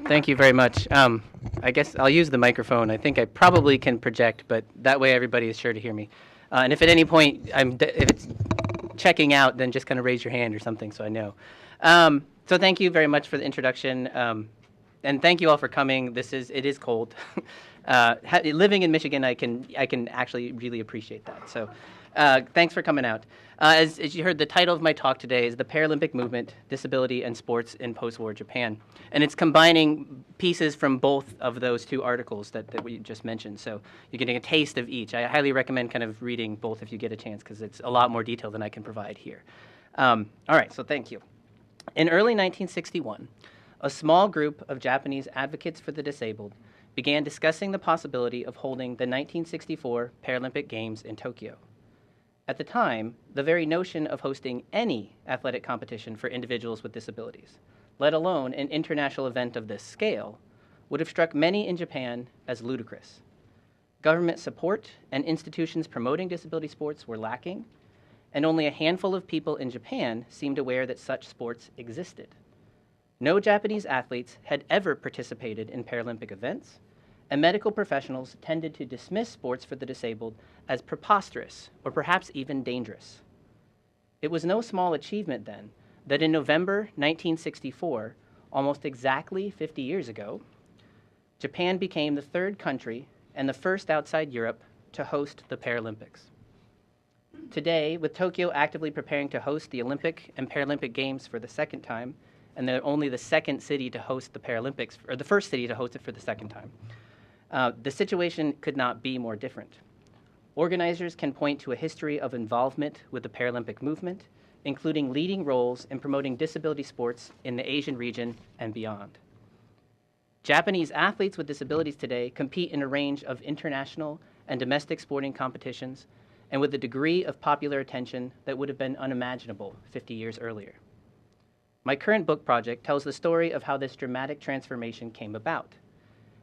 Thank you very much. I guess I'll use the microphone. I think I probably can project, but that way everybody is sure to hear me. And if at any point if it's checking out, then just kind of raise your hand or something so I know. So thank you very much for the introduction, and thank you all for coming. It is cold. Living in Michigan, I can actually really appreciate that. So thanks for coming out. As you heard, the title of my talk today is The Paralympic Movement, Disability and Sports in Post-War Japan. And it's combining pieces from both of those two articles that we just mentioned. So you're getting a taste of each. I highly recommend kind of reading both if you get a chance, because it's a lot more detail than I can provide here. All right, so thank you. In early 1961, a small group of Japanese advocates for the disabled began discussing the possibility of holding the 1964 Paralympic Games in Tokyo. At the time, the very notion of hosting any athletic competition for individuals with disabilities, let alone an international event of this scale, would have struck many in Japan as ludicrous. Government support and institutions promoting disability sports were lacking, and only a handful of people in Japan seemed aware that such sports existed. No Japanese athletes had ever participated in Paralympic events, and medical professionals tended to dismiss sports for the disabled as preposterous or perhaps even dangerous. It was no small achievement, then, that in November 1964, almost exactly 50 years ago, Japan became the third country and the first outside Europe to host the Paralympics. Today, with Tokyo actively preparing to host the Olympic and Paralympic Games for the second time, and they're only the second city to host the Paralympics, or the first city to host it for the second time, the situation could not be more different. Organizers can point to a history of involvement with the Paralympic movement, including leading roles in promoting disability sports in the Asian region and beyond. Japanese athletes with disabilities today compete in a range of international and domestic sporting competitions, and with a degree of popular attention that would have been unimaginable 50 years earlier. My current book project tells the story of how this dramatic transformation came about,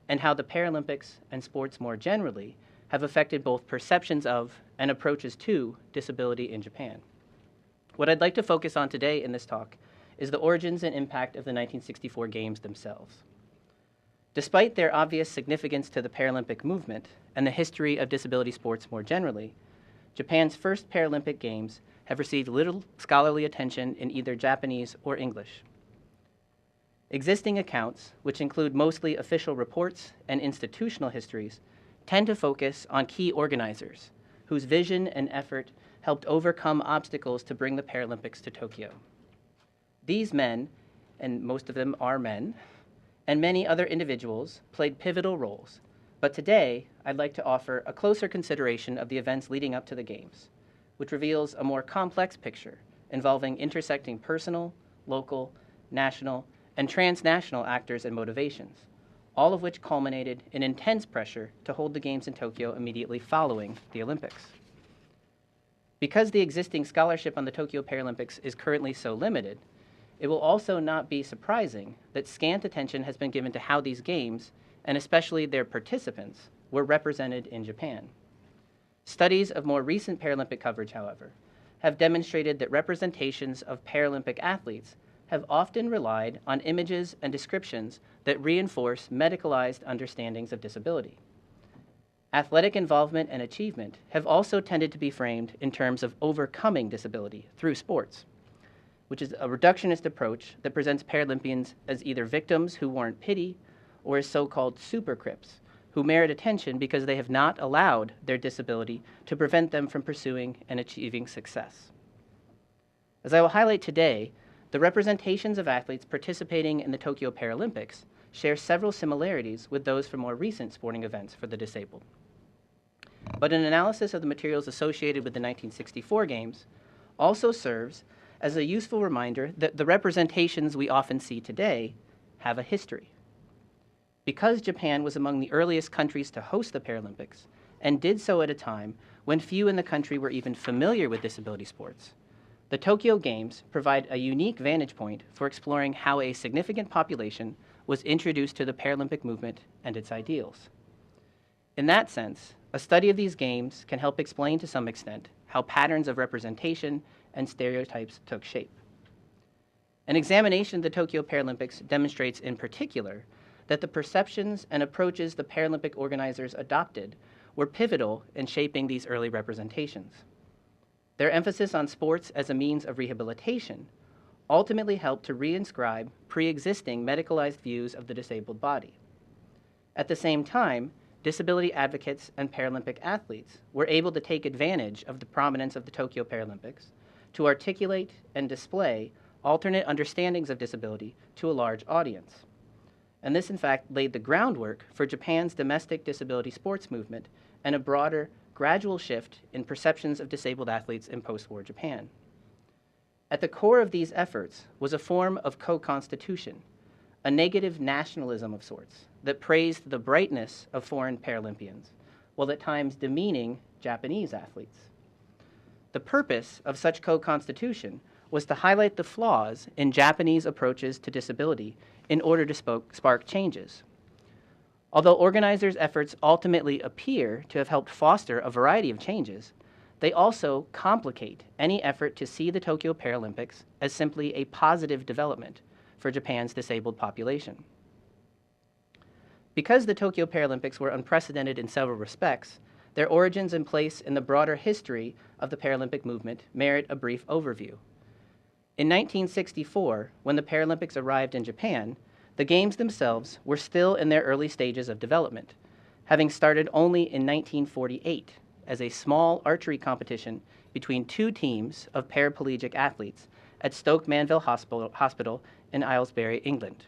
and how the Paralympics and sports more generally have affected both perceptions of and approaches to disability in Japan. What I'd like to focus on today in this talk is the origins and impact of the 1964 Games themselves. Despite their obvious significance to the Paralympic movement and the history of disability sports more generally, Japan's first Paralympic Games have received little scholarly attention in either Japanese or English. Existing accounts, which include mostly official reports and institutional histories, tend to focus on key organizers whose vision and effort helped overcome obstacles to bring the Paralympics to Tokyo. These men, and most of them are men, and many other individuals played pivotal roles, but today I'd like to offer a closer consideration of the events leading up to the Games, which reveals a more complex picture involving intersecting personal, local, national, and transnational actors and motivations, all of which culminated in intense pressure to hold the Games in Tokyo immediately following the Olympics. Because the existing scholarship on the Tokyo Paralympics is currently so limited, it will also not be surprising that scant attention has been given to how these Games, and especially their participants, were represented in Japan. Studies of more recent Paralympic coverage, however, have demonstrated that representations of Paralympic athletes have often relied on images and descriptions that reinforce medicalized understandings of disability. Athletic involvement and achievement have also tended to be framed in terms of overcoming disability through sports, which is a reductionist approach that presents Paralympians as either victims who warrant pity or as so-called super Crips, who merit attention because they have not allowed their disability to prevent them from pursuing and achieving success. As I will highlight today, the representations of athletes participating in the Tokyo Paralympics share several similarities with those from more recent sporting events for the disabled. But an analysis of the materials associated with the 1964 Games also serves as a useful reminder that the representations we often see today have a history. Because Japan was among the earliest countries to host the Paralympics, and did so at a time when few in the country were even familiar with disability sports, the Tokyo Games provide a unique vantage point for exploring how a significant population was introduced to the Paralympic movement and its ideals. In that sense, a study of these games can help explain to some extent how patterns of representation and stereotypes took shape. An examination of the Tokyo Paralympics demonstrates in particular that the perceptions and approaches the Paralympic organizers adopted were pivotal in shaping these early representations. Their emphasis on sports as a means of rehabilitation ultimately helped to reinscribe pre-existing medicalized views of the disabled body. At the same time, disability advocates and Paralympic athletes were able to take advantage of the prominence of the Tokyo Paralympics to articulate and display alternate understandings of disability to a large audience. And this, in fact, laid the groundwork for Japan's domestic disability sports movement and a broader, gradual shift in perceptions of disabled athletes in post-war Japan. At the core of these efforts was a form of co-constitution, a negative nationalism of sorts that praised the brightness of foreign Paralympians, while at times demeaning Japanese athletes. The purpose of such co-constitution was to highlight the flaws in Japanese approaches to disability in order to spark changes. Although organizers' efforts ultimately appear to have helped foster a variety of changes, they also complicate any effort to see the Tokyo Paralympics as simply a positive development for Japan's disabled population. Because the Tokyo Paralympics were unprecedented in several respects, their origins and place in the broader history of the Paralympic movement merit a brief overview. In 1964, when the Paralympics arrived in Japan, the Games themselves were still in their early stages of development, having started only in 1948 as a small archery competition between two teams of paraplegic athletes at Stoke Mandeville Hospital in Aylesbury, England.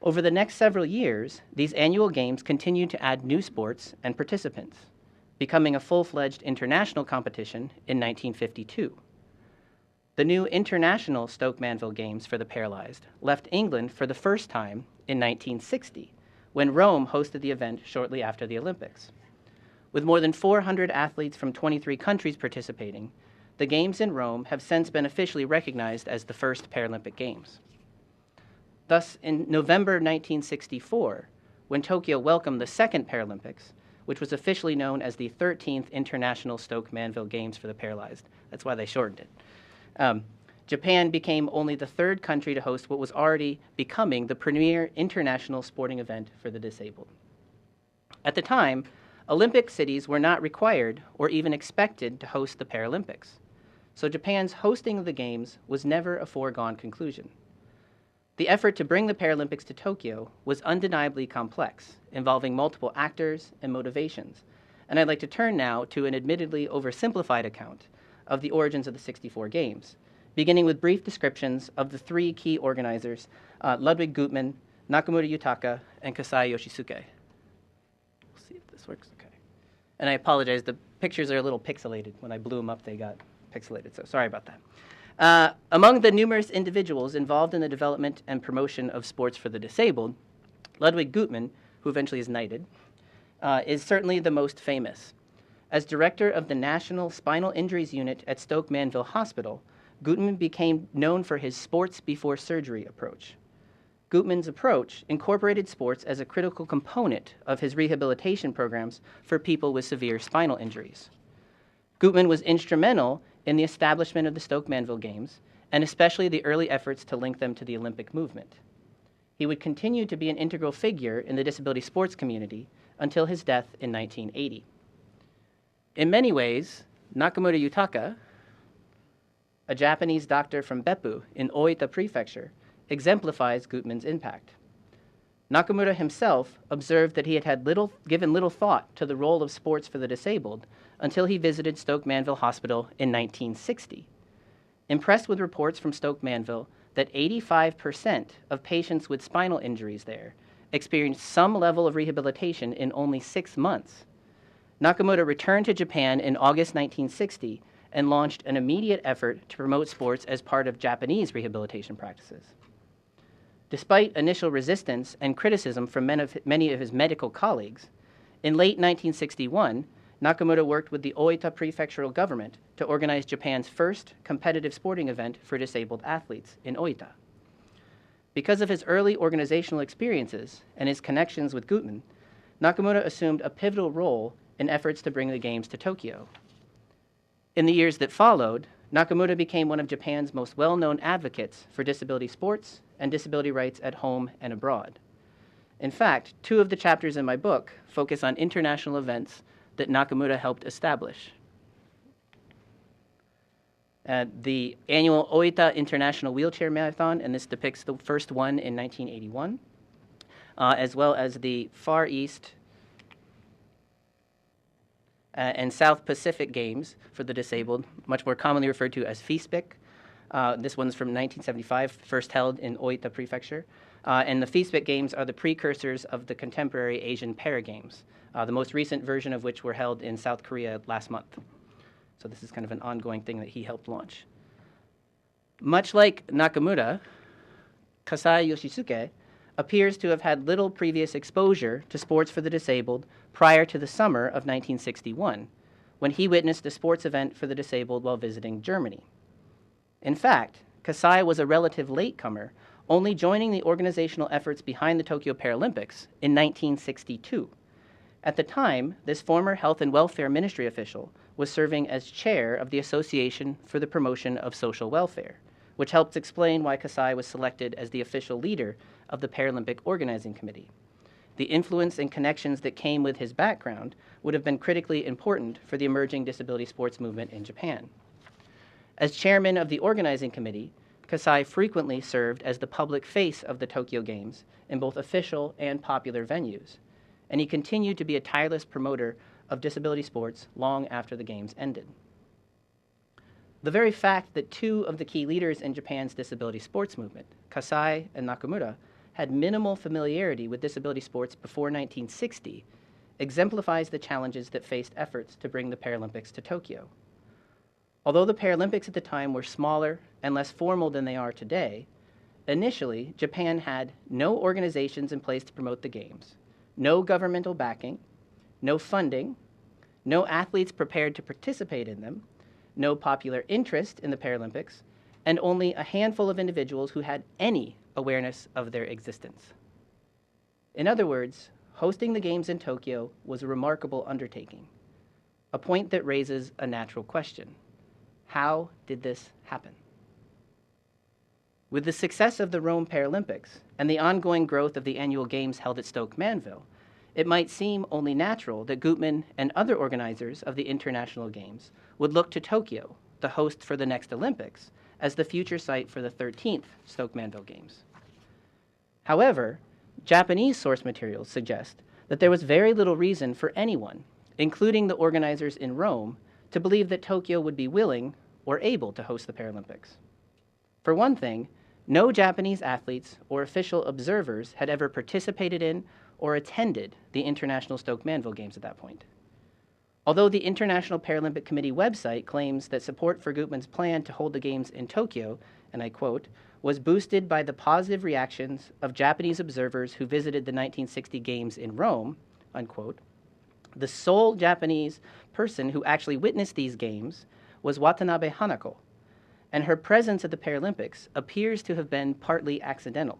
Over the next several years, these annual games continued to add new sports and participants, becoming a full-fledged international competition in 1952. The new International Stoke Mandeville Games for the Paralyzed left England for the first time in 1960, when Rome hosted the event shortly after the Olympics. With more than 400 athletes from 23 countries participating, the Games in Rome have since been officially recognized as the first Paralympic Games. Thus, in November 1964, when Tokyo welcomed the second Paralympics, which was officially known as the 13th International Stoke Mandeville Games for the Paralyzed, that's why they shortened it, Japan became only the third country to host what was already becoming the premier international sporting event for the disabled. At the time, Olympic cities were not required or even expected to host the Paralympics, so Japan's hosting of the Games was never a foregone conclusion. The effort to bring the Paralympics to Tokyo was undeniably complex, involving multiple actors and motivations, and I'd like to turn now to an admittedly oversimplified account of the origins of the 64 Games, beginning with brief descriptions of the three key organizers, Ludwig Gutmann, Nakamura Yutaka, and Kasai Yoshisuke. We'll see if this works okay. And I apologize, the pictures are a little pixelated. When I blew them up, they got pixelated, so sorry about that. Among the numerous individuals involved in the development and promotion of sports for the disabled, Ludwig Gutmann, who eventually is knighted, is certainly the most famous. As director of the National Spinal Injuries Unit at Stoke Mandeville Hospital, Gutmann became known for his sports before surgery approach. Gutmann's approach incorporated sports as a critical component of his rehabilitation programs for people with severe spinal injuries. Gutmann was instrumental in the establishment of the Stoke Mandeville Games, and especially the early efforts to link them to the Olympic movement. He would continue to be an integral figure in the disability sports community until his death in 1980. In many ways, Nakamura Yutaka, a Japanese doctor from Beppu in Oita Prefecture, exemplifies Gutmann's impact. Nakamura himself observed that he had given little thought to the role of sports for the disabled until he visited Stoke Mandeville Hospital in 1960. Impressed with reports from Stoke Mandeville that 85% of patients with spinal injuries there experienced some level of rehabilitation in only 6 months, Nakamura returned to Japan in August 1960 and launched an immediate effort to promote sports as part of Japanese rehabilitation practices. Despite initial resistance and criticism from many of his medical colleagues, in late 1961, Nakamura worked with the Oita prefectural government to organize Japan's first competitive sporting event for disabled athletes in Oita. Because of his early organizational experiences and his connections with Gutmann, Nakamura assumed a pivotal role in efforts to bring the Games to Tokyo. In the years that followed, Nakamura became one of Japan's most well-known advocates for disability sports and disability rights at home and abroad. In fact, 2 of the chapters in my book focus on international events that Nakamura helped establish. The annual Oita International Wheelchair Marathon, and this depicts the first one in 1981, as well as the Far East and South Pacific Games for the disabled, much more commonly referred to as FISPIC. This one's from 1975, first held in Oita Prefecture. And the FISPIC Games are the precursors of the contemporary Asian Para Games, the most recent version of which were held in South Korea last month. So this is kind of an ongoing thing that he helped launch. Much like Nakamura, Kasai Yoshisuke appears to have had little previous exposure to sports for the disabled prior to the summer of 1961, when he witnessed a sports event for the disabled while visiting Germany. In fact, Kasai was a relative latecomer, only joining the organizational efforts behind the Tokyo Paralympics in 1962. At the time, this former Health and Welfare Ministry official was serving as chair of the Association for the Promotion of Social Welfare, which helps explain why Kasai was selected as the official leader of the Paralympic Organizing Committee. The influence and connections that came with his background would have been critically important for the emerging disability sports movement in Japan. As chairman of the Organizing Committee, Kasai frequently served as the public face of the Tokyo Games in both official and popular venues, and he continued to be a tireless promoter of disability sports long after the Games ended. The very fact that 2 of the key leaders in Japan's disability sports movement, Kasai and Nakamura, had minimal familiarity with disability sports before 1960 exemplifies the challenges that faced efforts to bring the Paralympics to Tokyo. Although the Paralympics at the time were smaller and less formal than they are today, initially Japan had no organizations in place to promote the Games, no governmental backing, no funding, no athletes prepared to participate in them, no popular interest in the Paralympics, and only a handful of individuals who had any awareness of their existence. In other words, hosting the Games in Tokyo was a remarkable undertaking, a point that raises a natural question. How did this happen? With the success of the Rome Paralympics and the ongoing growth of the annual Games held at Stoke Mandeville, it might seem only natural that Gutmann and other organizers of the International Games would look to Tokyo, the host for the next Olympics, as the future site for the 13th Stoke Mandeville Games. However, Japanese source materials suggest that there was very little reason for anyone, including the organizers in Rome, to believe that Tokyo would be willing or able to host the Paralympics. For one thing, no Japanese athletes or official observers had ever participated in or attended the International Stoke Mandeville Games at that point. Although the International Paralympic Committee website claims that support for Gutmann's plan to hold the Games in Tokyo, and I quote, was boosted by the positive reactions of Japanese observers who visited the 1960 Games in Rome, unquote, the sole Japanese person who actually witnessed these games was Watanabe Hanako, and her presence at the Paralympics appears to have been partly accidental,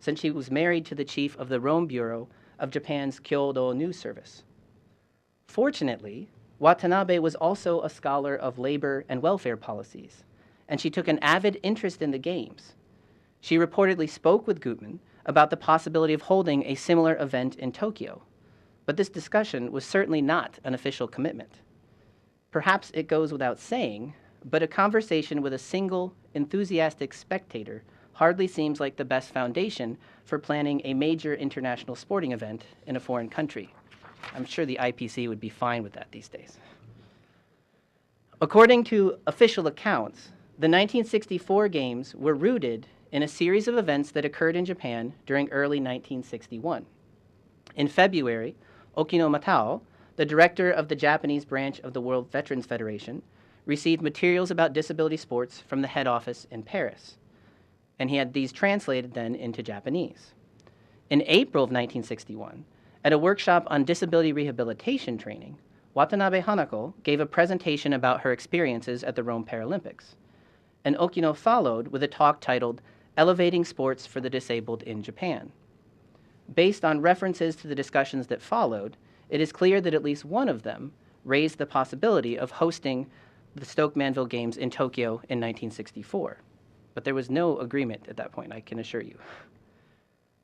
since she was married to the chief of the Rome Bureau of Japan's Kyodo News Service. Fortunately, Watanabe was also a scholar of labor and welfare policies, and she took an avid interest in the Games. She reportedly spoke with Gutmann about the possibility of holding a similar event in Tokyo, but this discussion was certainly not an official commitment. Perhaps it goes without saying, but a conversation with a single, enthusiastic spectator hardly seems like the best foundation for planning a major international sporting event in a foreign country. I'm sure the IPC would be fine with that these days. According to official accounts, the 1964 Games were rooted in a series of events that occurred in Japan during early 1961. In February, Okino Matao, the director of the Japanese branch of the World Veterans Federation, received materials about disability sports from the head office in Paris, and he had these translated then into Japanese. In April of 1961, at a workshop on disability rehabilitation training, Watanabe Hanako gave a presentation about her experiences at the Rome Paralympics, and Okino followed with a talk titled Elevating Sports for the Disabled in Japan. Based on references to the discussions that followed, it is clear that at least one of them raised the possibility of hosting the Stoke Manville Games in Tokyo in 1964. But there was no agreement at that point, I can assure you.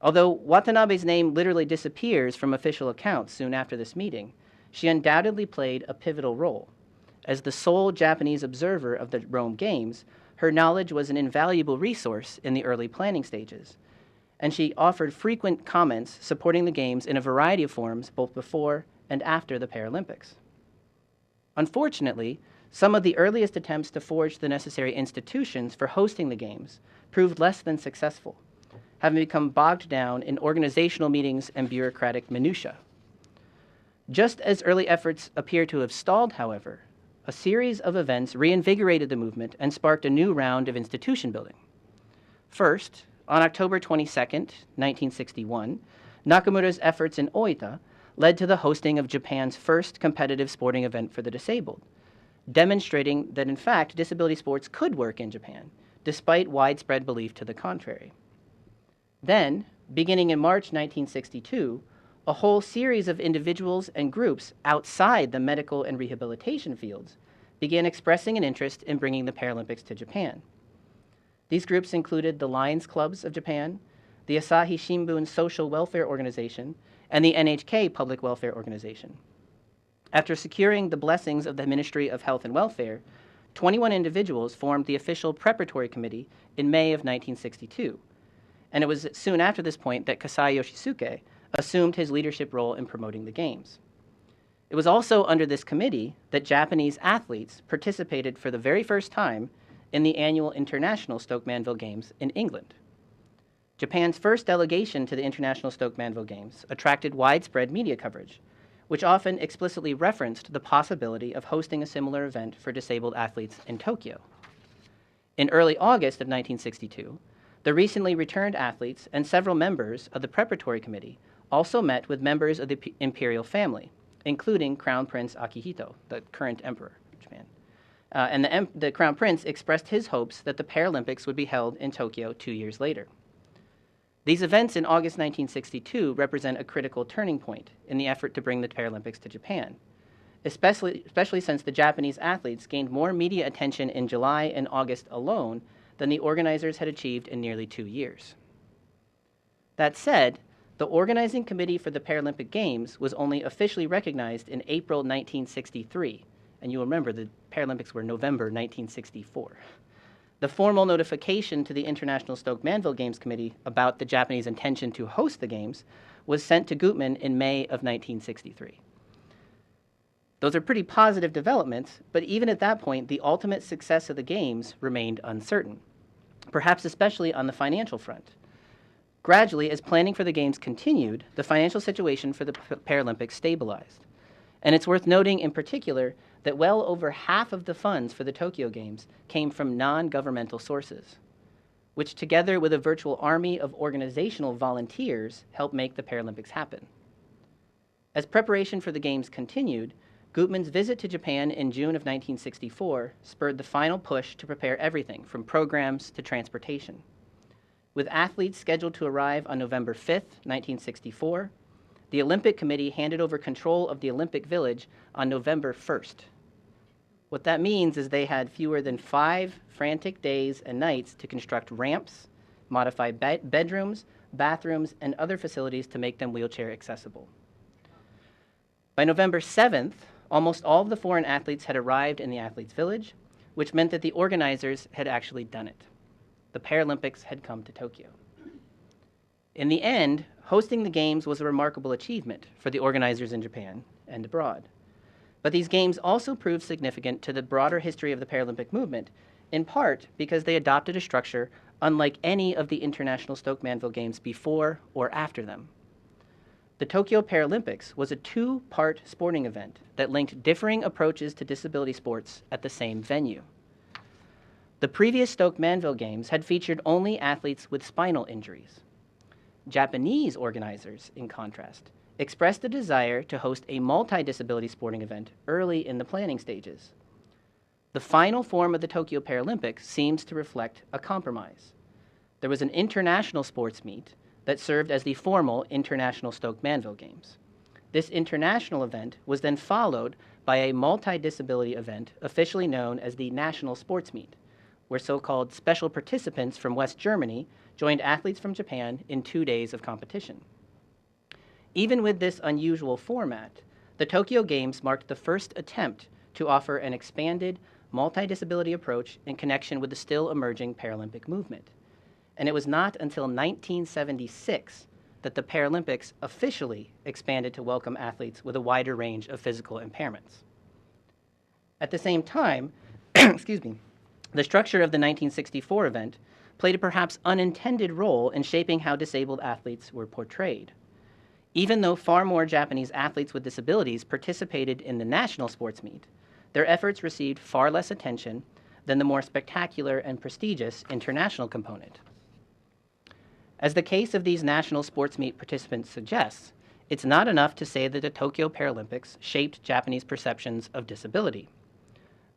Although Watanabe's name literally disappears from official accounts soon after this meeting, she undoubtedly played a pivotal role. As the sole Japanese observer of the Rome Games, her knowledge was an invaluable resource in the early planning stages, and she offered frequent comments supporting the Games in a variety of forms both before and after the Paralympics. Unfortunately, some of the earliest attempts to forge the necessary institutions for hosting the Games proved less than successful, having become bogged down in organizational meetings and bureaucratic minutiae. Just as early efforts appear to have stalled, however, a series of events reinvigorated the movement and sparked a new round of institution building. First, on October 22, 1961, Nakamura's efforts in Oita led to the hosting of Japan's first competitive sporting event for the disabled, demonstrating that, in fact, disability sports could work in Japan, despite widespread belief to the contrary. Then, beginning in March 1962, a whole series of individuals and groups outside the medical and rehabilitation fields began expressing an interest in bringing the Paralympics to Japan. These groups included the Lions Clubs of Japan, the Asahi Shimbun Social Welfare Organization, and the NHK Public Welfare Organization. After securing the blessings of the Ministry of Health and Welfare, 21 individuals formed the official preparatory committee in May of 1962, and it was soon after this point that Kasai Yoshisuke assumed his leadership role in promoting the Games. It was also under this committee that Japanese athletes participated for the very first time in the annual International Stoke Manville Games in England. Japan's first delegation to the International Stoke Manville Games attracted widespread media coverage, which often explicitly referenced the possibility of hosting a similar event for disabled athletes in Tokyo. In early August of 1962, the recently returned athletes and several members of the preparatory committee also met with members of the imperial family, including Crown Prince Akihito, the current emperor of Japan. And the Crown Prince expressed his hopes that the Paralympics would be held in Tokyo 2 years later. These events in August 1962 represent a critical turning point in the effort to bring the Paralympics to Japan, especially since the Japanese athletes gained more media attention in July and August alone than the organizers had achieved in nearly 2 years. That said, the organizing committee for the Paralympic Games was only officially recognized in April 1963, and you'll remember the Paralympics were November 1964. The formal notification to the International Stoke Manville Games Committee about the Japanese intention to host the Games was sent to Gutmann in May of 1963. Those are pretty positive developments, but even at that point, the ultimate success of the Games remained uncertain, perhaps especially on the financial front. Gradually, as planning for the Games continued, the financial situation for the Paralympics stabilized. And it's worth noting in particular that well over half of the funds for the Tokyo Games came from non-governmental sources, which together with a virtual army of organizational volunteers helped make the Paralympics happen. As preparation for the Games continued, Gutmann's visit to Japan in June of 1964 spurred the final push to prepare everything from programs to transportation. With athletes scheduled to arrive on November 5, 1964, the Olympic Committee handed over control of the Olympic Village on November 1st. What that means is they had fewer than 5 frantic days and nights to construct ramps, modify bedrooms, bathrooms, and other facilities to make them wheelchair accessible. By November 7th, almost all of the foreign athletes had arrived in the Athletes' Village, which meant that the organizers had actually done it. The Paralympics had come to Tokyo. In the end, hosting the Games was a remarkable achievement for the organizers in Japan and abroad. But these Games also proved significant to the broader history of the Paralympic movement, in part because they adopted a structure unlike any of the International Stoke Manville Games before or after them. The Tokyo Paralympics was a 2-part sporting event that linked differing approaches to disability sports at the same venue. The previous Stoke Manville Games had featured only athletes with spinal injuries. Japanese organizers, in contrast, expressed a desire to host a multi-disability sporting event early in the planning stages. The final form of the Tokyo Paralympics seems to reflect a compromise. There was an international sports meet that served as the formal International Stoke Manville Games. This international event was then followed by a multi-disability event officially known as the National Sports Meet, where so-called special participants from West Germany joined athletes from Japan in 2 days of competition. Even with this unusual format, the Tokyo Games marked the first attempt to offer an expanded, multi-disability approach in connection with the still emerging Paralympic movement. And it was not until 1976 that the Paralympics officially expanded to welcome athletes with a wider range of physical impairments. At the same time, excuse me, the structure of the 1964 event played a perhaps unintended role in shaping how disabled athletes were portrayed. Even though far more Japanese athletes with disabilities participated in the national sports meet, their efforts received far less attention than the more spectacular and prestigious international component. As the case of these national sports meet participants suggests, it's not enough to say that the Tokyo Paralympics shaped Japanese perceptions of disability.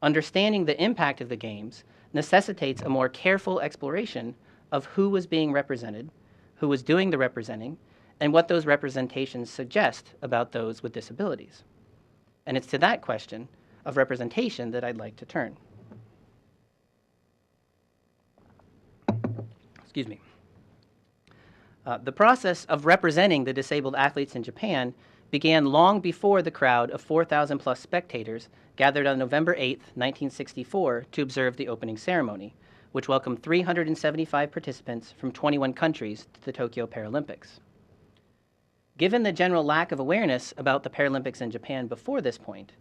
Understanding the impact of the Games necessitates a more careful exploration of who was being represented, who was doing the representing, and what those representations suggest about those with disabilities. And it's to that question of representation that I'd like to turn. Excuse me. The process of representing the disabled athletes in Japan began long before the crowd of 4,000 plus spectators gathered on November 8, 1964 to observe the opening ceremony, which welcomed 375 participants from 21 countries to the Tokyo Paralympics. Given the general lack of awareness about the Paralympics in Japan before this point,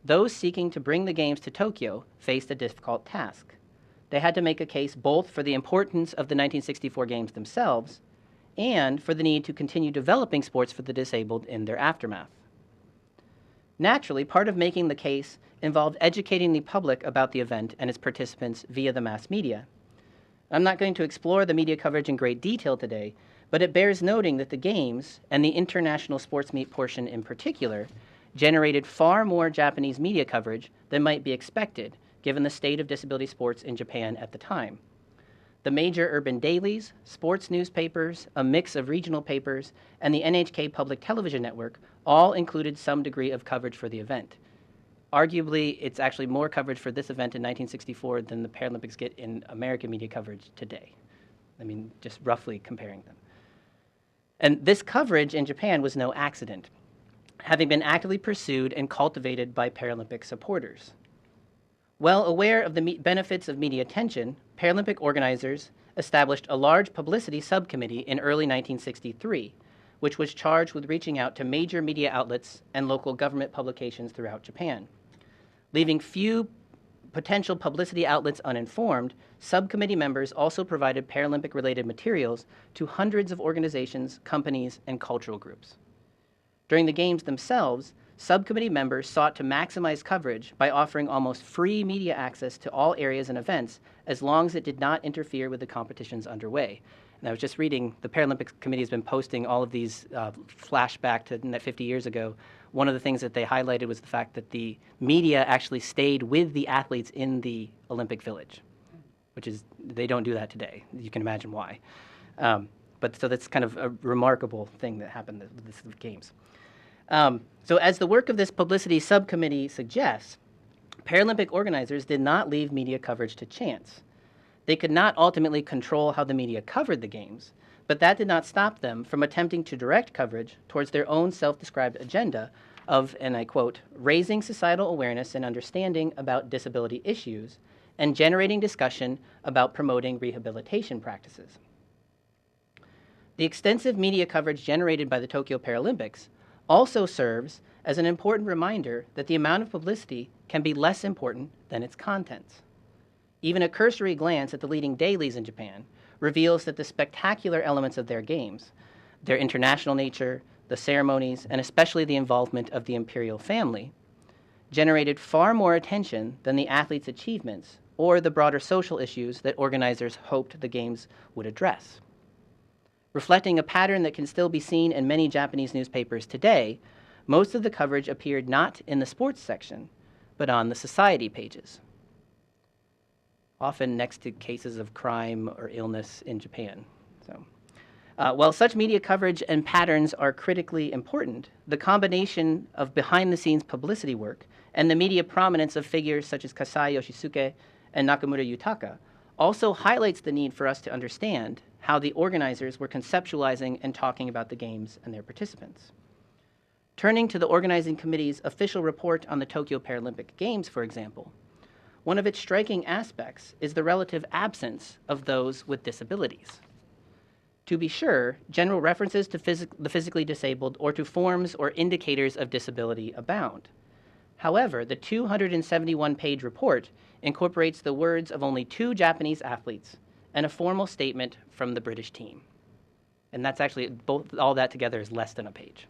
those seeking to bring the Games to Tokyo faced a difficult task. They had to make a case both for the importance of the 1964 Games themselves and for the need to continue developing sports for the disabled in their aftermath. Naturally, part of making the case involved educating the public about the event and its participants via the mass media. I'm not going to explore the media coverage in great detail today, but it bears noting that the Games, and the international sports meet portion in particular, generated far more Japanese media coverage than might be expected, given the state of disability sports in Japan at the time. The major urban dailies, sports newspapers, a mix of regional papers, and the NHK public television network all included some degree of coverage for the event. Arguably, it's actually more coverage for this event in 1964 than the Paralympics get in American media coverage today. I mean, just roughly comparing them. And this coverage in Japan was no accident, having been actively pursued and cultivated by Paralympic supporters. Well aware of the benefits of media attention, Paralympic organizers established a large publicity subcommittee in early 1963, which was charged with reaching out to major media outlets and local government publications throughout Japan. Leaving few potential publicity outlets uninformed, subcommittee members also provided Paralympic-related materials to hundreds of organizations, companies, and cultural groups. During the Games themselves, subcommittee members sought to maximize coverage by offering almost free media access to all areas and events as long as it did not interfere with the competitions underway. And I was just reading, the Paralympic Committee has been posting all of these flashback to 50 years ago. One of the things that they highlighted was the fact that the media actually stayed with the athletes in the Olympic Village, which is, they don't do that today. You can imagine why. But so that's kind of a remarkable thing that happened with this Games. So as the work of this publicity subcommittee suggests, Paralympic organizers did not leave media coverage to chance. They could not ultimately control how the media covered the Games, but that did not stop them from attempting to direct coverage towards their own self-described agenda of, and I quote, raising societal awareness and understanding about disability issues and generating discussion about promoting rehabilitation practices. The extensive media coverage generated by the Tokyo Paralympics also serves as an important reminder that the amount of publicity can be less important than its contents. Even a cursory glance at the leading dailies in Japan reveals that the spectacular elements of their Games, their international nature, the ceremonies, and especially the involvement of the imperial family, generated far more attention than the athletes' achievements or the broader social issues that organizers hoped the Games would address. Reflecting a pattern that can still be seen in many Japanese newspapers today, most of the coverage appeared not in the sports section, but on the society pages, often next to cases of crime or illness in Japan. While such media coverage and patterns are critically important, the combination of behind-the-scenes publicity work and the media prominence of figures such as Kasai Yoshisuke and Nakamura Yutaka also highlights the need for us to understand how the organizers were conceptualizing and talking about the games and their participants. Turning to the organizing committee's official report on the Tokyo Paralympic Games, for example, one of its striking aspects is the relative absence of those with disabilities. To be sure, general references to the physically disabled or to forms or indicators of disability abound. However, the 271-page report incorporates the words of only 2 Japanese athletes and a formal statement from the British team. And that's actually, all that together is less than a page.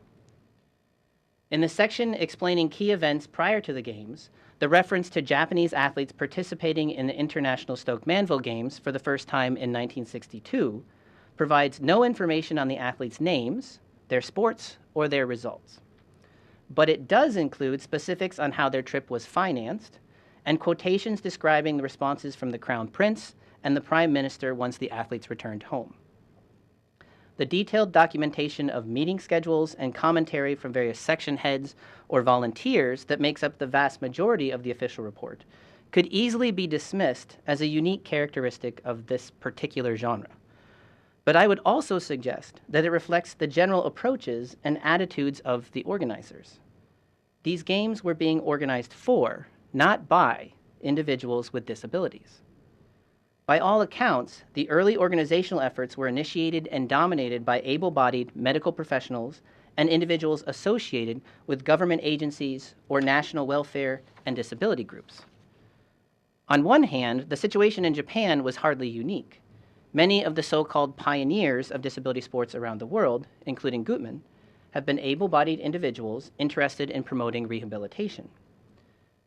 In the section explaining key events prior to the Games, the reference to Japanese athletes participating in the International Stoke-Manville Games for the first time in 1962 provides no information on the athletes' names, their sports, or their results. But it does include specifics on how their trip was financed and quotations describing the responses from the Crown Prince and the Prime Minister once the athletes returned home. The detailed documentation of meeting schedules and commentary from various section heads or volunteers that makes up the vast majority of the official report could easily be dismissed as a unique characteristic of this particular genre. But I would also suggest that it reflects the general approaches and attitudes of the organizers. These games were being organized for, not by, individuals with disabilities. By all accounts, the early organizational efforts were initiated and dominated by able-bodied medical professionals and individuals associated with government agencies or national welfare and disability groups. On one hand, the situation in Japan was hardly unique. Many of the so-called pioneers of disability sports around the world, including Gutmann, have been able-bodied individuals interested in promoting rehabilitation.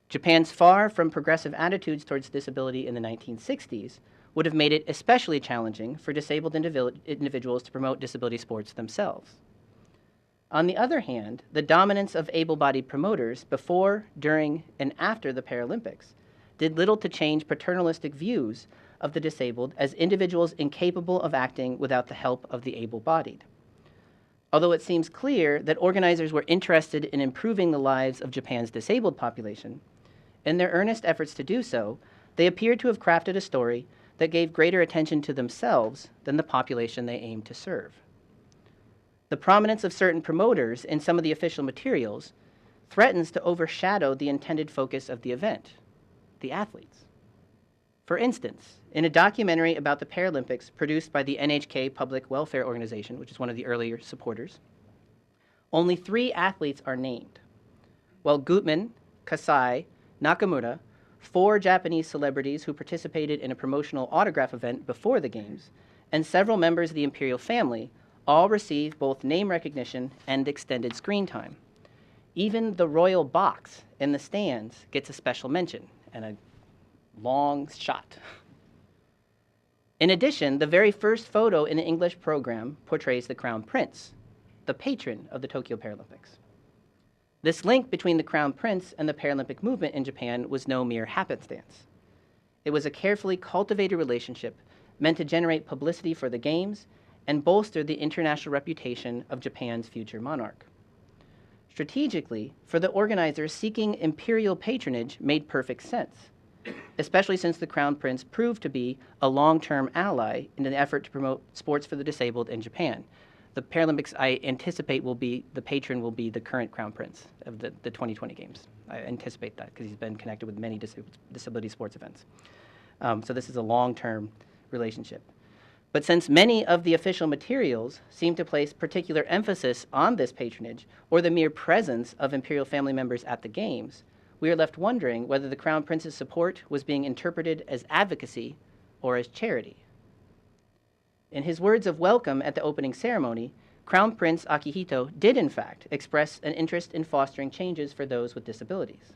Japan's far from progressive attitudes towards disability in the 1960s would have made it especially challenging for disabled individuals to promote disability sports themselves. On the other hand, the dominance of able-bodied promoters before, during, and after the Paralympics did little to change paternalistic views of the disabled as individuals incapable of acting without the help of the able-bodied. Although it seems clear that organizers were interested in improving the lives of Japan's disabled population, in their earnest efforts to do so, they appeared to have crafted a story that gave greater attention to themselves than the population they aimed to serve. The prominence of certain promoters in some of the official materials threatens to overshadow the intended focus of the event, the athletes. For instance, in a documentary about the Paralympics produced by the NHK Public Welfare Organization, which is one of the earlier supporters, only 3 athletes are named, while Gutmann, Kasai, Nakamura, 4 Japanese celebrities who participated in a promotional autograph event before the Games, and several members of the imperial family all received both name recognition and extended screen time. Even the royal box in the stands gets a special mention and a long shot. In addition, the very first photo in the English program portrays the Crown Prince, the patron of the Tokyo Paralympics. This link between the Crown Prince and the Paralympic movement in Japan was no mere happenstance. It was a carefully cultivated relationship meant to generate publicity for the Games and bolster the international reputation of Japan's future monarch. Strategically, for the organizers, seeking imperial patronage made perfect sense, especially since the Crown Prince proved to be a long-term ally in an effort to promote sports for the disabled in Japan. The Paralympics, I anticipate, the patron will be the current Crown Prince of the 2020 Games. I anticipate that because he's been connected with many disability sports events. So this is a long-term relationship. But since many of the official materials seem to place particular emphasis on this patronage or the mere presence of imperial family members at the Games, we are left wondering whether the Crown Prince's support was being interpreted as advocacy or as charity. In his words of welcome at the opening ceremony, Crown Prince Akihito did in fact express an interest in fostering changes for those with disabilities.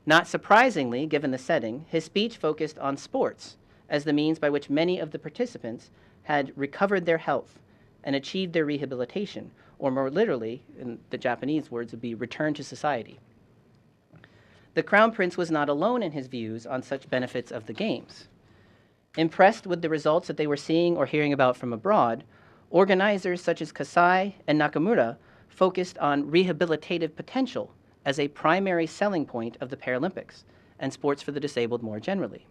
Not surprisingly, given the setting, his speech focused on sports as the means by which many of the participants had recovered their health and achieved their rehabilitation, or more literally, in the Japanese words, would be return to society. The Crown Prince was not alone in his views on such benefits of the Games. Impressed with the results that they were seeing or hearing about from abroad, Organizers such as Kasai and Nakamura focused on rehabilitative potential as a primary selling point of the Paralympics and sports for the disabled more generally.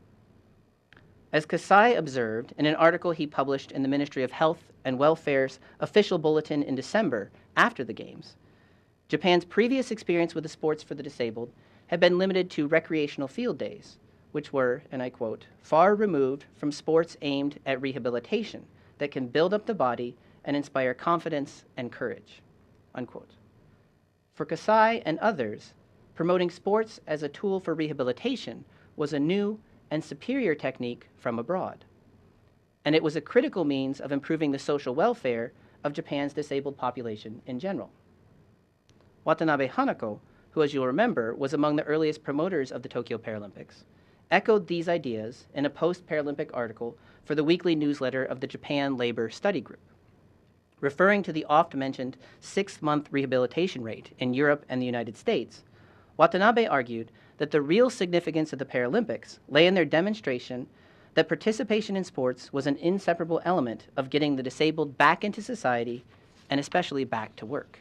As Kasai observed in an article he published in the Ministry of Health and Welfare's official bulletin in December after the Games, Japan's previous experience with the sports for the disabled had been limited to recreational field days, which were, and I quote, far removed from sports aimed at rehabilitation that can build up the body and inspire confidence and courage, unquote. For Kasai and others, promoting sports as a tool for rehabilitation was a new and superior technique from abroad, and it was a critical means of improving the social welfare of Japan's disabled population in general. Watanabe Hanako, who, as you'll remember, was among the earliest promoters of the Tokyo Paralympics, echoed these ideas in a post-Paralympic article for the weekly newsletter of the Japan Labor Study Group. Referring to the oft-mentioned 6-month rehabilitation rate in Europe and the United States, Watanabe argued that the real significance of the Paralympics lay in their demonstration that participation in sports was an inseparable element of getting the disabled back into society and especially back to work.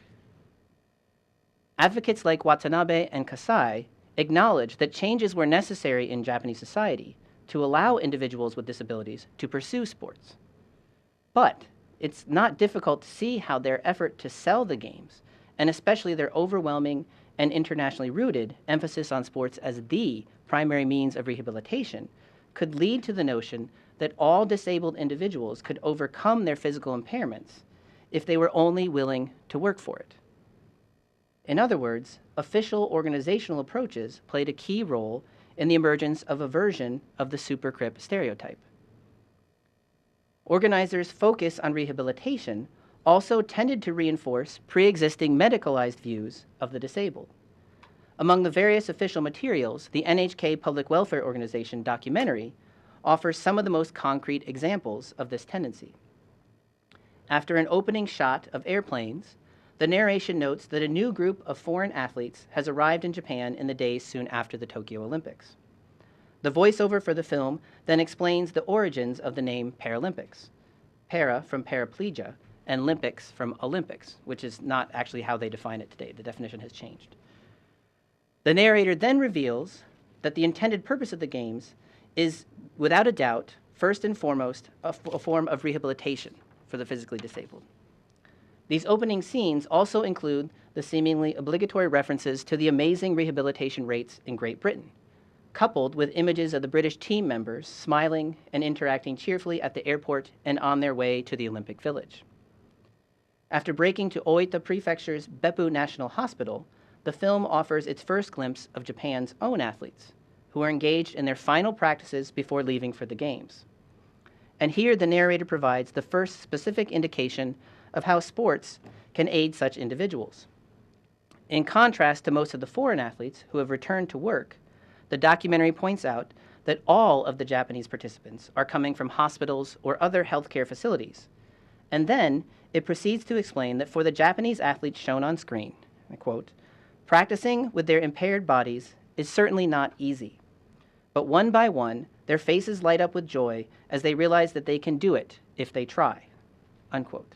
Advocates like Watanabe and Kasai acknowledged that changes were necessary in Japanese society to allow individuals with disabilities to pursue sports. But it's not difficult to see how their effort to sell the Games, and especially their overwhelming and internationally rooted emphasis on sports as the primary means of rehabilitation, could lead to the notion that all disabled individuals could overcome their physical impairments if they were only willing to work for it. In other words, official organizational approaches played a key role in the emergence of a version of the super crip stereotype. Organizers' focus on rehabilitation also tended to reinforce pre-existing medicalized views of the disabled. Among the various official materials, the NHK Public Welfare Organization documentary offers some of the most concrete examples of this tendency. After an opening shot of airplanes, the narration notes that a new group of foreign athletes has arrived in Japan in the days soon after the Tokyo Olympics. The voiceover for the film then explains the origins of the name Paralympics, para from paraplegia, and Olympics from Olympics, which is not actually how they define it today. The definition has changed. The narrator then reveals that the intended purpose of the Games is, without a doubt, first and foremost, a form of rehabilitation for the physically disabled. These opening scenes also include the seemingly obligatory references to the amazing rehabilitation rates in Great Britain, coupled with images of the British team members smiling and interacting cheerfully at the airport and on their way to the Olympic Village. After breaking to Oita Prefecture's Beppu National Hospital, the film offers its first glimpse of Japan's own athletes, who are engaged in their final practices before leaving for the Games. And here the narrator provides the first specific indication of how sports can aid such individuals. In contrast to most of the foreign athletes who have returned to work, the documentary points out that all of the Japanese participants are coming from hospitals or other healthcare facilities. And then it proceeds to explain that for the Japanese athletes shown on screen, I quote, practicing with their impaired bodies is certainly not easy. But one by one, their faces light up with joy as they realize that they can do it if they try, unquote.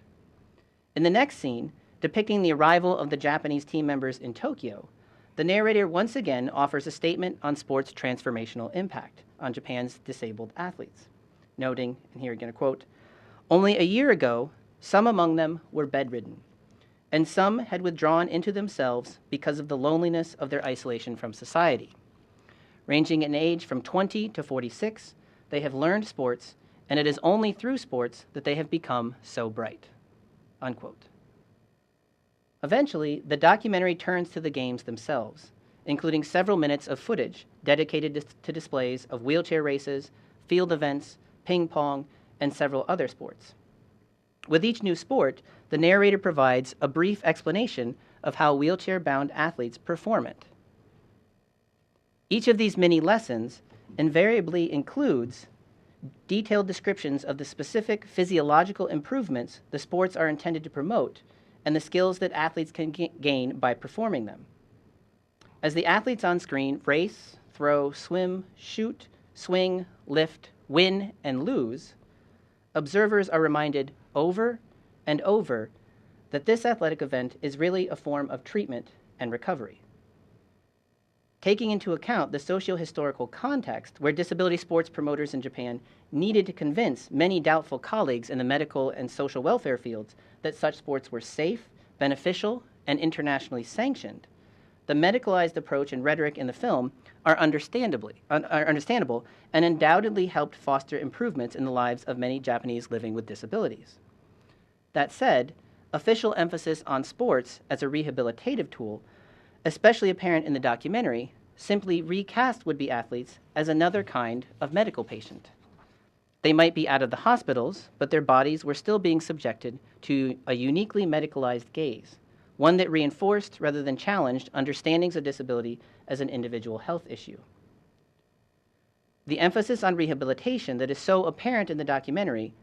In the next scene, depicting the arrival of the Japanese team members in Tokyo, the narrator once again offers a statement on sports' transformational impact on Japan's disabled athletes, noting, and here again a quote, only a year ago, some among them were bedridden, and some had withdrawn into themselves because of the loneliness of their isolation from society. Ranging in age from 20 to 46, they have learned sports, and it is only through sports that they have become so bright, unquote. Eventually, the documentary turns to the Games themselves, including several minutes of footage dedicated to displays of wheelchair races, field events, ping pong, and several other sports. With each new sport, the narrator provides a brief explanation of how wheelchair-bound athletes perform it. Each of these mini lessons invariably includes detailed descriptions of the specific physiological improvements the sports are intended to promote and the skills that athletes can gain by performing them. As the athletes on screen race, throw, swim, shoot, swing, lift, win, and lose, observers are reminded over and over that this athletic event is really a form of treatment and recovery. Taking into account the socio-historical context where disability sports promoters in Japan needed to convince many doubtful colleagues in the medical and social welfare fields that such sports were safe, beneficial, and internationally sanctioned, the medicalized approach and rhetoric in the film are understandable and undoubtedly helped foster improvements in the lives of many Japanese living with disabilities. That said, official emphasis on sports as a rehabilitative tool, especially apparent in the documentary, simply recast would-be athletes as another kind of medical patient. They might be out of the hospitals, but their bodies were still being subjected to a uniquely medicalized gaze, one that reinforced rather than challenged understandings of disability as an individual health issue. The emphasis on rehabilitation that is so apparent in the documentary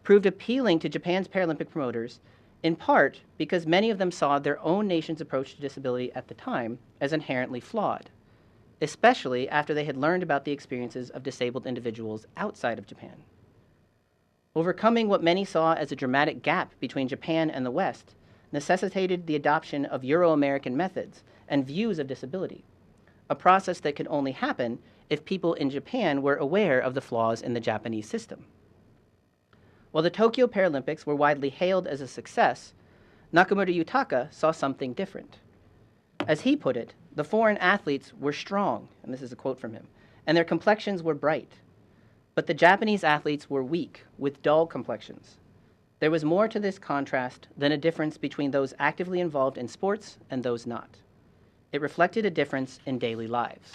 proved appealing to Japan's Paralympic promoters, in part because many of them saw their own nation's approach to disability at the time as inherently flawed, especially after they had learned about the experiences of disabled individuals outside of Japan. Overcoming what many saw as a dramatic gap between Japan and the West necessitated the adoption of Euro-American methods and views of disability, a process that could only happen if people in Japan were aware of the flaws in the Japanese system. While the Tokyo Paralympics were widely hailed as a success, Nakamura Yutaka saw something different. As he put it, the foreign athletes were strong, and this is a quote from him, and their complexions were bright. But the Japanese athletes were weak, with dull complexions. There was more to this contrast than a difference between those actively involved in sports and those not. It reflected a difference in daily lives,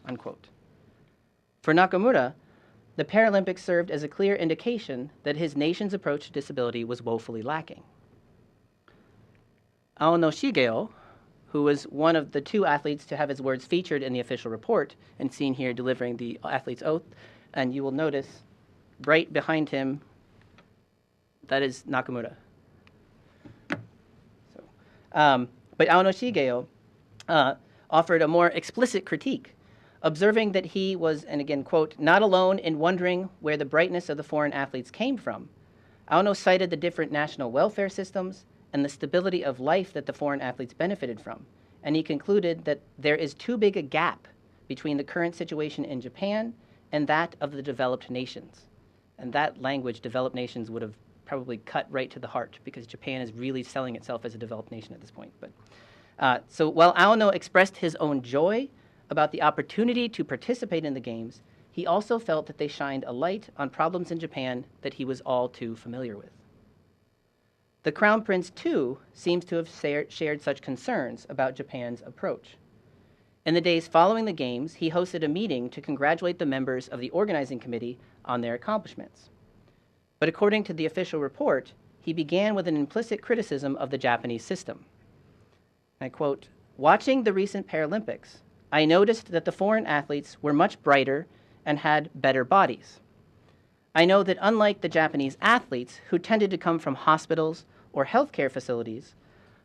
unquote. For Nakamura, the Paralympics served as a clear indication that his nation's approach to disability was woefully lacking. Aono Shigeo, who was one of the two athletes to have his words featured in the official report and seen here delivering the athlete's oath, and you will notice right behind him, that is Nakamura. But Aono Shigeo offered a more explicit critique, observing that he was, and again, quote, not alone in wondering where the brightness of the foreign athletes came from. Aono cited the different national welfare systems and the stability of life that the foreign athletes benefited from, and he concluded that there is too big a gap between the current situation in Japan and that of the developed nations. And that language, developed nations, would have probably cut right to the heart because Japan is really selling itself as a developed nation at this point. But so while Aono expressed his own joy about the opportunity to participate in the Games, he also felt that they shined a light on problems in Japan that he was all too familiar with. The Crown Prince, too, seems to have shared such concerns about Japan's approach. In the days following the Games, he hosted a meeting to congratulate the members of the organizing committee on their accomplishments. But according to the official report, he began with an implicit criticism of the Japanese system. I quote, "Watching the recent Paralympics, I noticed that the foreign athletes were much brighter and had better bodies. I know that unlike the Japanese athletes who tended to come from hospitals or healthcare facilities,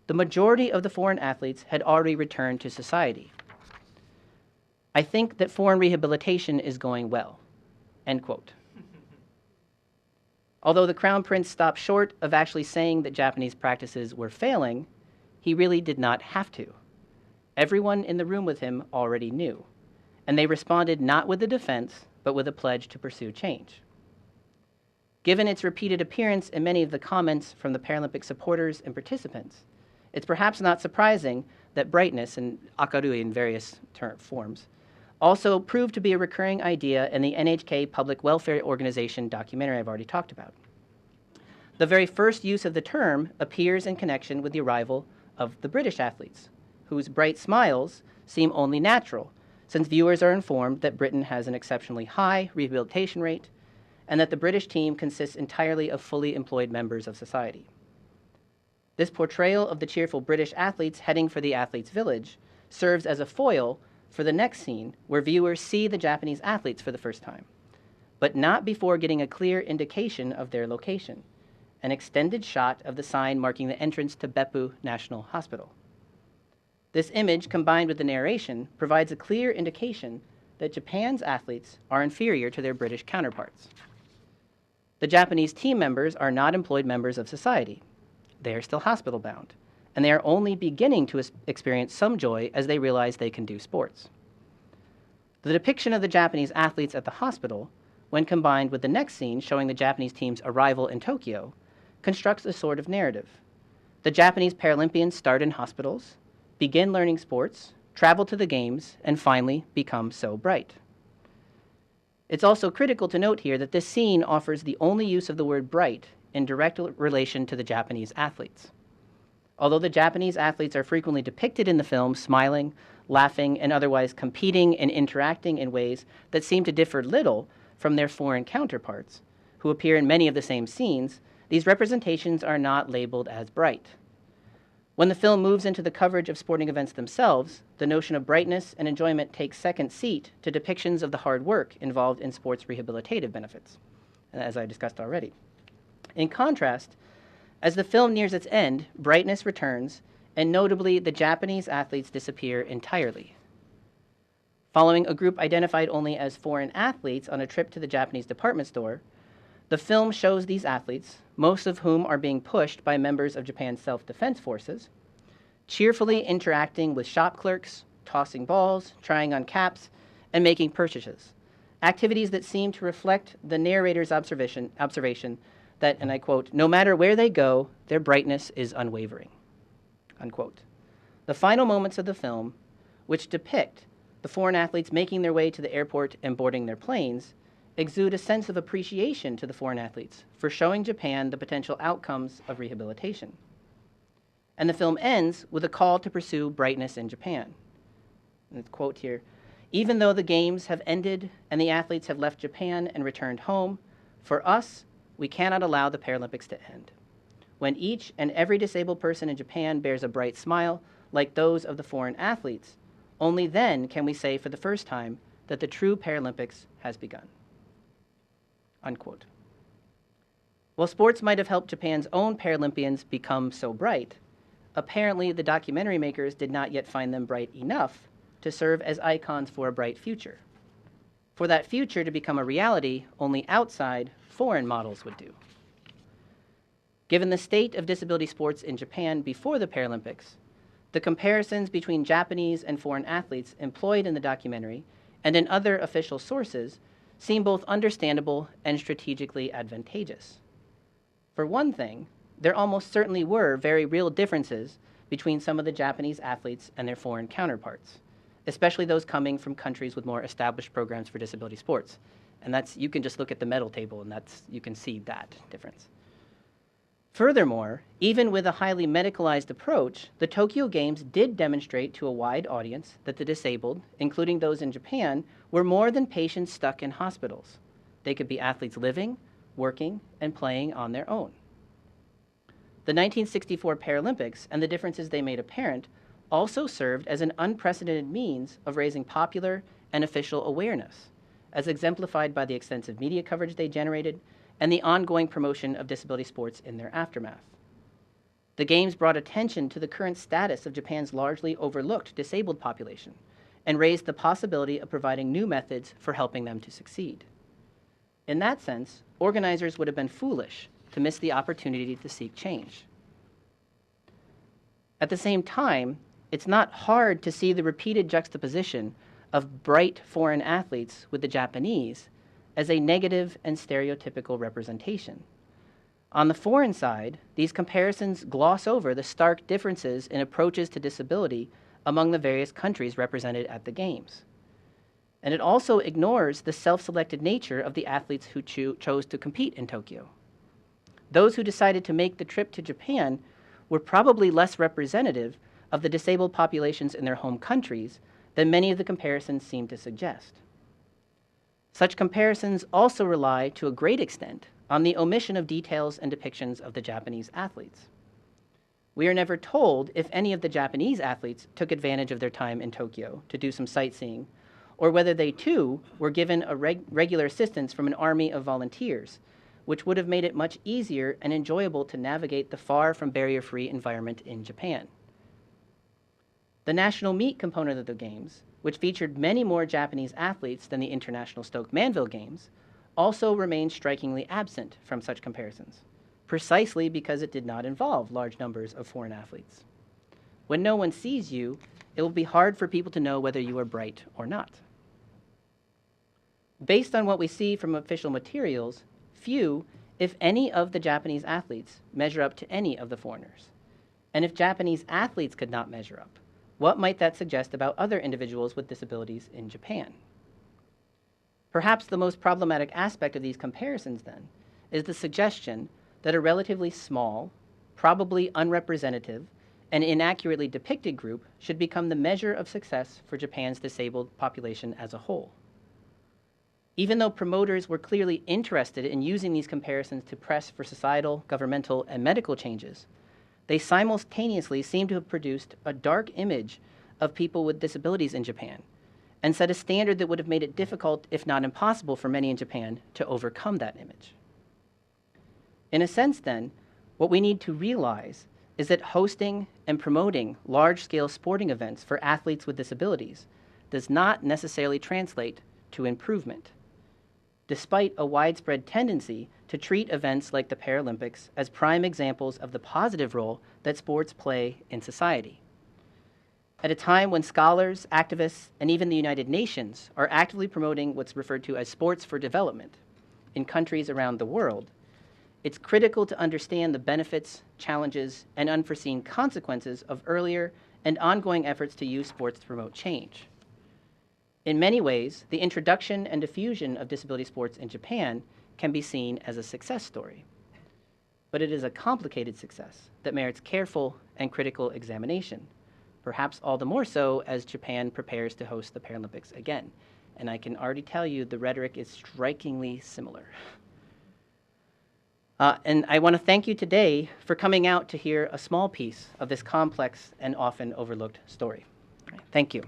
the majority of the foreign athletes had already returned to society. I think that foreign rehabilitation is going well," end quote. Although the Crown Prince stopped short of actually saying that Japanese practices were failing, he really did not have to. Everyone in the room with him already knew, and they responded not with a defense, but with a pledge to pursue change. Given its repeated appearance in many of the comments from the Paralympic supporters and participants, it's perhaps not surprising that brightness, and akarui in various forms, also proved to be a recurring idea in the NHK Public Welfare Organization documentary I've already talked about. The very first use of the term appears in connection with the arrival of the British athletes, whose bright smiles seem only natural, since viewers are informed that Britain has an exceptionally high rehabilitation rate and that the British team consists entirely of fully employed members of society. This portrayal of the cheerful British athletes heading for the athletes' village serves as a foil for the next scene where viewers see the Japanese athletes for the first time, but not before getting a clear indication of their location, an extended shot of the sign marking the entrance to Beppu National Hospital. This image, combined with the narration, provides a clear indication that Japan's athletes are inferior to their British counterparts. The Japanese team members are not employed members of society. they are still hospital bound, and they are only beginning to experience some joy as they realize they can do sports. The depiction of the Japanese athletes at the hospital, when combined with the next scene showing the Japanese team's arrival in Tokyo, constructs a sort of narrative. The Japanese Paralympians start in hospitals, begin learning sports, travel to the games, and finally become so bright. It's also critical to note here that this scene offers the only use of the word bright in direct relation to the Japanese athletes. Although the Japanese athletes are frequently depicted in the film smiling, laughing, and otherwise competing and interacting in ways that seem to differ little from their foreign counterparts, who appear in many of the same scenes, these representations are not labeled as bright. When the film moves into the coverage of sporting events themselves, the notion of brightness and enjoyment takes second seat to depictions of the hard work involved in sports rehabilitative benefits, as I discussed already. In contrast, as the film nears its end, brightness returns, and notably, the Japanese athletes disappear entirely. Following a group identified only as foreign athletes on a trip to the Japanese department store, the film shows these athletes, most of whom are being pushed by members of Japan's self-defense forces, cheerfully interacting with shop clerks, tossing balls, trying on caps, and making purchases, activities that seem to reflect the narrator's observation that, and I quote, "No matter where they go, their brightness is unwavering," unquote. The final moments of the film, which depict the foreign athletes making their way to the airport and boarding their planes, exude a sense of appreciation to the foreign athletes for showing Japan the potential outcomes of rehabilitation. And the film ends with a call to pursue brightness in Japan. And the quote here, "Even though the games have ended and the athletes have left Japan and returned home, for us, we cannot allow the Paralympics to end. When each and every disabled person in Japan bears a bright smile like those of the foreign athletes, only then can we say for the first time that the true Paralympics has begun." Unquote. While sports might have helped Japan's own Paralympians become so bright, apparently the documentary makers did not yet find them bright enough to serve as icons for a bright future. For that future to become a reality, only outside, foreign models would do. Given the state of disability sports in Japan before the Paralympics, the comparisons between Japanese and foreign athletes employed in the documentary and in other official sources seem both understandable and strategically advantageous. For one thing, there almost certainly were very real differences between some of the Japanese athletes and their foreign counterparts, especially those coming from countries with more established programs for disability sports. And you can just look at the medal table and you can see that difference. Furthermore, even with a highly medicalized approach, the Tokyo Games did demonstrate to a wide audience that the disabled, including those in Japan, were more than patients stuck in hospitals. They could be athletes living, working, and playing on their own. The 1964 Paralympics and the differences they made apparent also served as an unprecedented means of raising popular and official awareness, as exemplified by the extensive media coverage they generated and the ongoing promotion of disability sports in their aftermath. The Games brought attention to the current status of Japan's largely overlooked disabled population and raised the possibility of providing new methods for helping them to succeed. In that sense, organizers would have been foolish to miss the opportunity to seek change. At the same time, it's not hard to see the repeated juxtaposition of bright foreign athletes with the Japanese as a negative and stereotypical representation. On the foreign side, these comparisons gloss over the stark differences in approaches to disability among the various countries represented at the Games. And it also ignores the self-selected nature of the athletes who chose to compete in Tokyo. Those who decided to make the trip to Japan were probably less representative of the disabled populations in their home countries than many of the comparisons seem to suggest. Such comparisons also rely, to a great extent, on the omission of details and depictions of the Japanese athletes. We are never told if any of the Japanese athletes took advantage of their time in Tokyo to do some sightseeing, or whether they too were given a regular assistance from an army of volunteers, which would have made it much easier and enjoyable to navigate the far from barrier-free environment in Japan. The national meet component of the Games, which featured many more Japanese athletes than the International Stoke Manville Games, also remained strikingly absent from such comparisons, precisely because it did not involve large numbers of foreign athletes. When no one sees you, it will be hard for people to know whether you are bright or not. Based on what we see from official materials, few, if any, of the Japanese athletes measure up to any of the foreigners. And if Japanese athletes could not measure up, what might that suggest about other individuals with disabilities in Japan? Perhaps the most problematic aspect of these comparisons, then, is the suggestion that a relatively small, probably unrepresentative, and inaccurately depicted group should become the measure of success for Japan's disabled population as a whole. Even though promoters were clearly interested in using these comparisons to press for societal, governmental, and medical changes, they simultaneously seem to have produced a dark image of people with disabilities in Japan and set a standard that would have made it difficult, if not impossible, for many in Japan to overcome that image. In a sense, then, what we need to realize is that hosting and promoting large-scale sporting events for athletes with disabilities does not necessarily translate to improvement, despite a widespread tendency to treat events like the Paralympics as prime examples of the positive role that sports play in society. At a time when scholars, activists, and even the United Nations are actively promoting what's referred to as sports for development in countries around the world, it's critical to understand the benefits, challenges, and unforeseen consequences of earlier and ongoing efforts to use sports to promote change. In many ways, the introduction and diffusion of disability sports in Japan can be seen as a success story. But it is a complicated success that merits careful and critical examination, perhaps all the more so as Japan prepares to host the Paralympics again. And I can already tell you the rhetoric is strikingly similar. And I want to thank you today for coming out to hear a small piece of this complex and often overlooked story. Thank you.